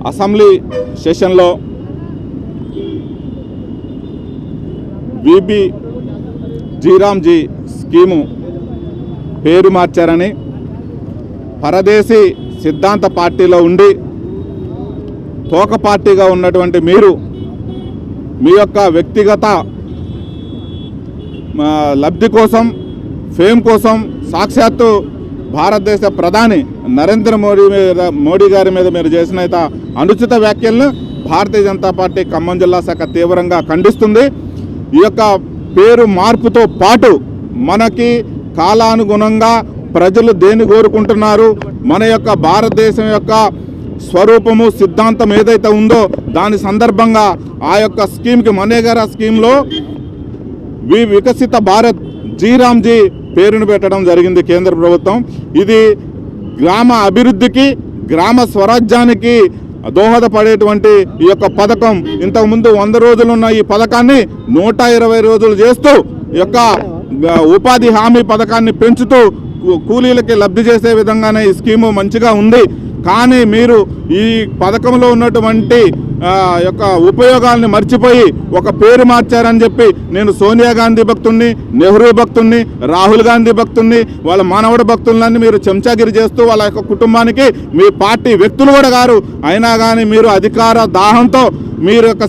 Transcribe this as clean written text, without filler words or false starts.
Assembly సెషన్లో VB G RAM G scheme పేరు మార్చారని, పరదేశీ సిద్ధాంత పార్టీలో ఉండి తోక పార్టీగా ఉన్నటువంటి మీరు మీ యొక్క వ్యక్తిగత లబ్ధి కోసం, ఫేమ్ కోసం సాక్షాత్తు భారతదేశ ప్రధాని నరేంద్ర మోడీ గారి మీద మీరు చేసిన అనుచిత వ్యాఖ్యలను భారతీయ జనతా పార్టీ ఖమ్మం జిల్లా శాఖ తీవ్రంగా ఖండిస్తుంది. ఈ యొక్క పేరు మార్పుతో పాటు మనకి కాలానుగుణంగా ప్రజలు దేన్ని కోరుకుంటున్నారు, మన యొక్క భారతదేశం యొక్క స్వరూపము సిద్ధాంతం ఏదైతే ఉందో దాని సందర్భంగా ఆ యొక్క స్కీమ్కి మనేగారా స్కీమ్లో వికసిత భారత్ జీరామ్జీ పేరును పెట్టడం జరిగింది కేంద్ర ప్రభుత్వం. ఇది గ్రామ అభివృద్ధికి, గ్రామ స్వరాజ్యానికి దోహదపడేటువంటి ఈ యొక్క పథకం. ఇంతకుముందు 100 రోజులున్న ఈ పథకాన్ని 120 రోజులు చేస్తూ ఈ యొక్క ఉపాధి హామీ పథకాన్ని పెంచుతూ కూలీలకి లబ్ధి చేసే విధంగానే ఈ స్కీము మంచిగా ఉంది. కానీ మీరు ఈ పథకంలో ఉన్నటువంటి యొక్క ఉపయోగాల్ని మర్చిపోయి ఒక పేరు మార్చారని చెప్పి నేను సోనియా గాంధీ భక్తుడిని, నెహ్రూ భక్తుడిని, రాహుల్ గాంధీ భక్తుడిని, వాళ్ళ మానవుడి భక్తులని మీరు చెంచాగిరి చేస్తూ వాళ్ళ యొక్క కుటుంబానికి మీ పార్టీ వ్యక్తులు కూడా గారు అయినా కానీ మీరు అధికార దాహంతో మీరు యొక్క